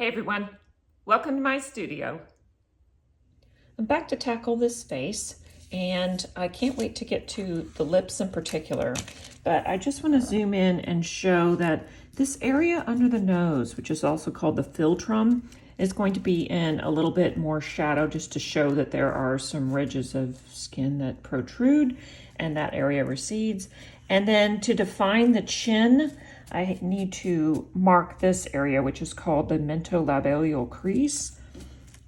Hey everyone, welcome to my studio. I'm back to tackle this face, and I can't wait to get to the lips in particular, but I just want to zoom in and show that this area under the nose, which is also called the filtrum, is going to be in a little bit more shadow just to show that there are some ridges of skin that protrude and that area recedes. And then to define the chin, I need to mark this area, which is called the mentolabial crease,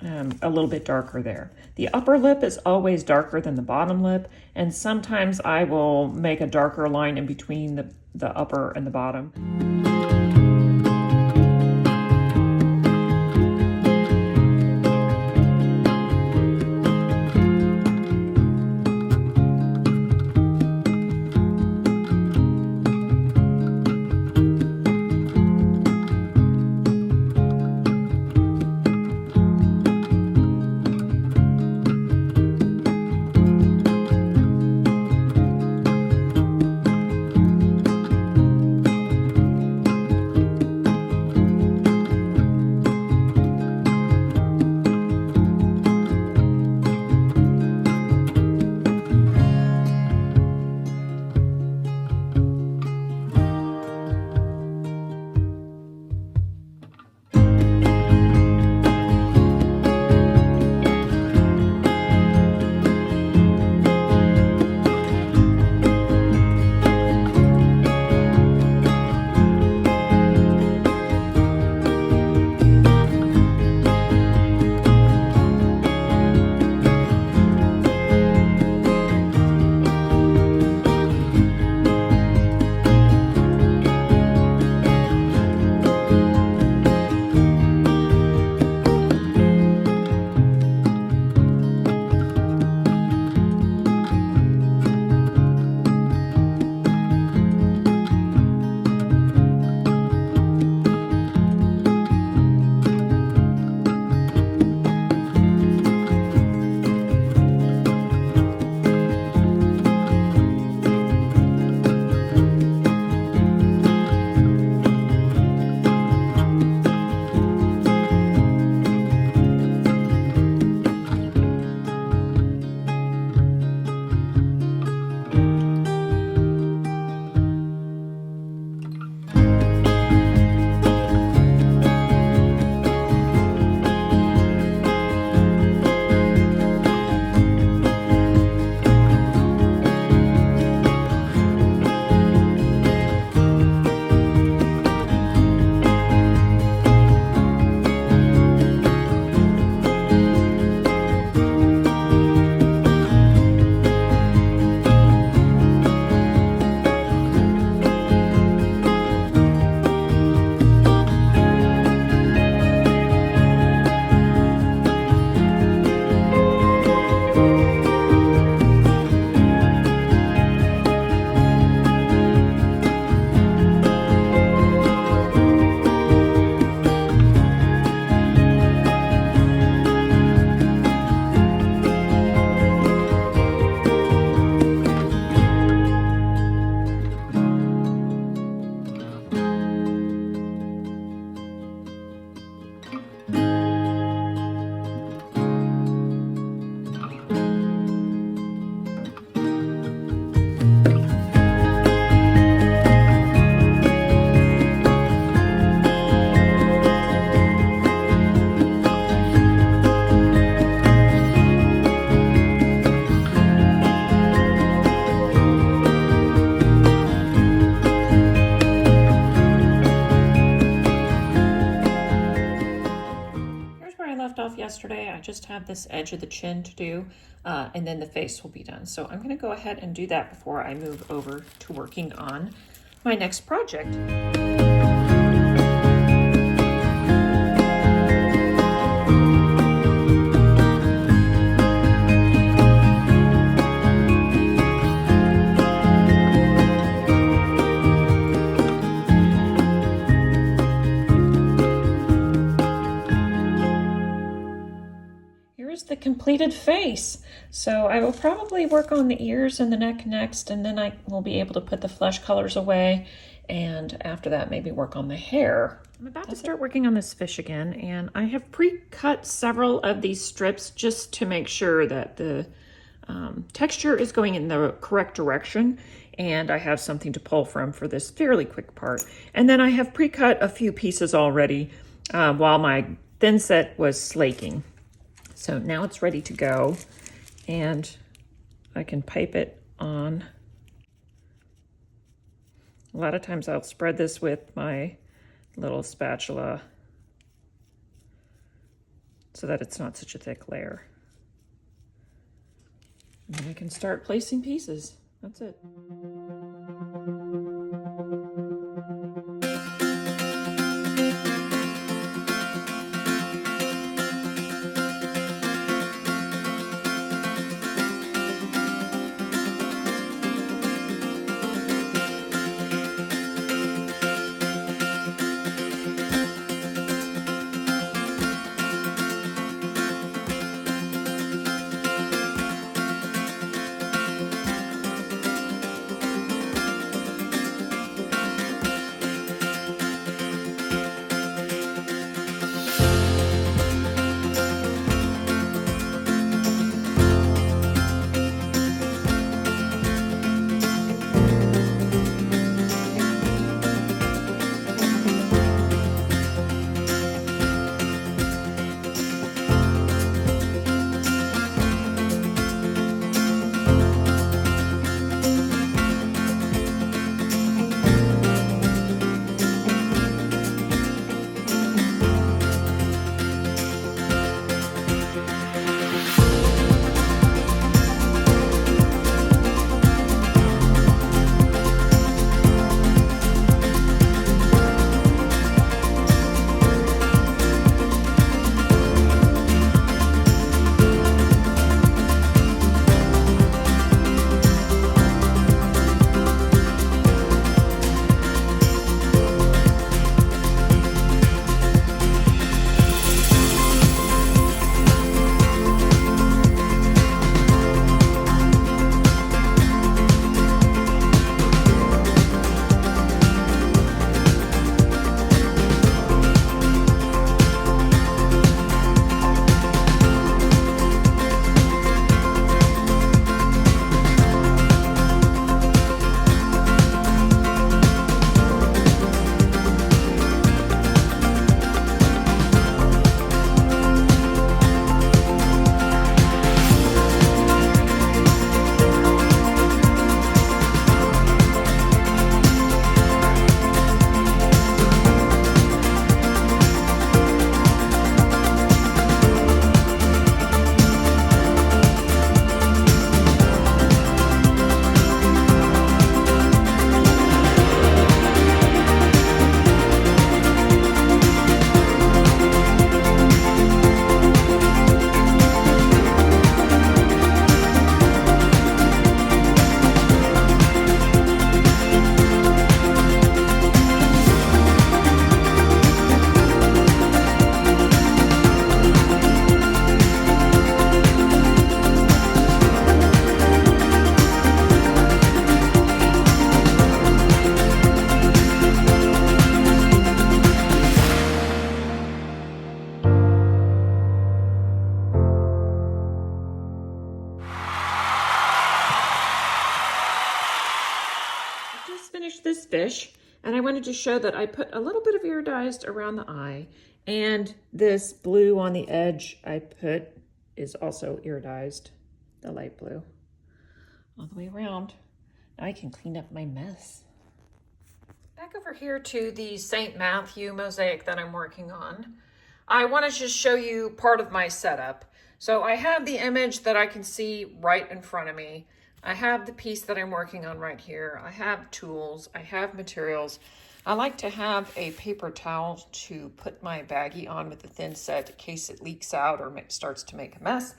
a little bit darker there. The upper lip is always darker than the bottom lip, and sometimes I will make a darker line in between the upper and the bottom. Off yesterday. I just have this edge of the chin to do, and then the face will be done. So I'm going to go ahead and do that before I move over to working on my next project. The completed face. So I will probably work on the ears and the neck next, and then I will be able to put the flesh colors away And after that, maybe work on the hair. I'm about to start working on this fish again, and I have pre-cut several of these strips just to make sure that the texture is going in the correct direction, and I have something to pull from for this fairly quick part. And then I have pre-cut a few pieces already while my thinset was slaking. So now it's ready to go, and I can pipe it on. A lot of times I'll spread this with my little spatula so that it's not such a thick layer. And then I can start placing pieces. That's it. This fish, and I wanted to show that I put a little bit of iridized around the eye, and this blue on the edge I put is also iridized, the light blue, all the way around. Now I can clean up my mess. Back over here to the St. Matthew mosaic that I'm working on. I want to just show you part of my setup. So I have the image that I can see right in front of me. I have the piece that I'm working on right here. I have tools, I have materials. I like to have a paper towel to put my baggie on with the thinset in case it leaks out or starts to make a mess.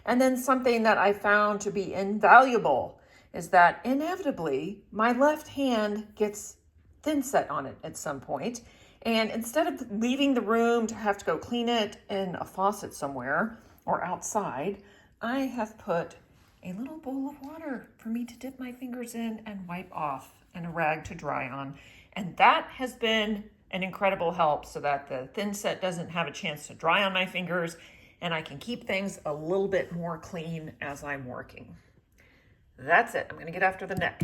And then something that I found to be invaluable is that inevitably my left hand gets thinset on it at some point. And instead of leaving the room to have to go clean it in a faucet somewhere or outside, I have put a little bowl of water for me to dip my fingers in and wipe off, and a rag to dry on. And that has been an incredible help so that the thin set doesn't have a chance to dry on my fingers and I can keep things a little bit more clean as I'm working. That's it. I'm going to get after the neck.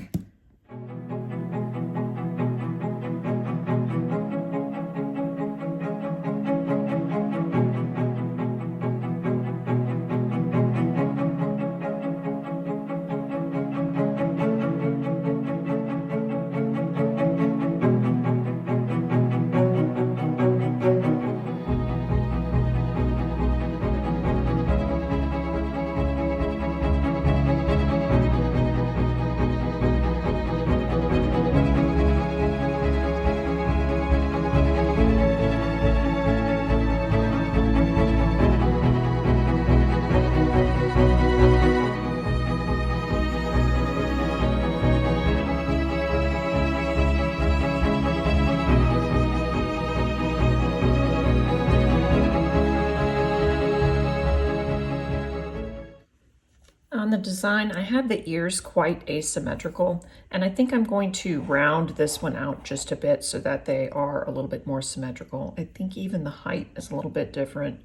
On the design, I have the ears quite asymmetrical, and I think I'm going to round this one out just a bit so that they are a little bit more symmetrical. I think even the height is a little bit different,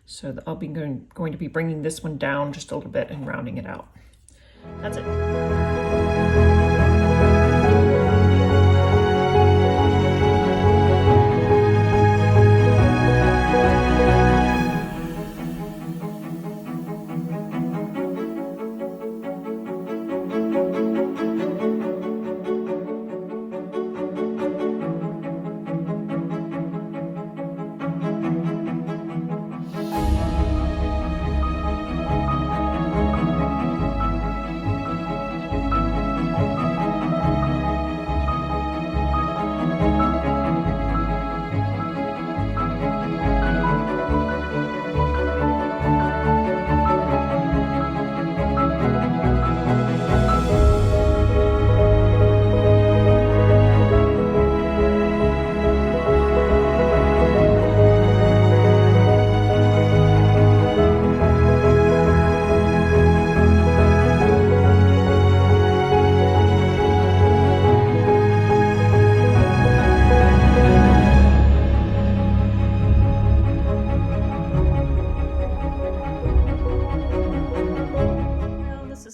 so I'll be going to be bringing this one down just a little bit and rounding it out. That's it.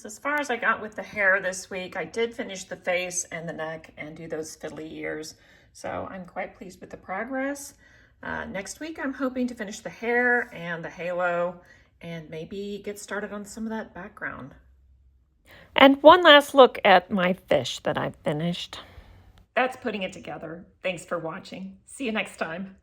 As far as I got with the hair this week. I did finish the face and the neck and do those fiddly ears. So I'm quite pleased with the progress. Next week, I'm hoping to finish the hair and the halo and maybe get started on some of that background. And one last look at my fish that I've finished. That's putting it together. Thanks for watching. See you next time.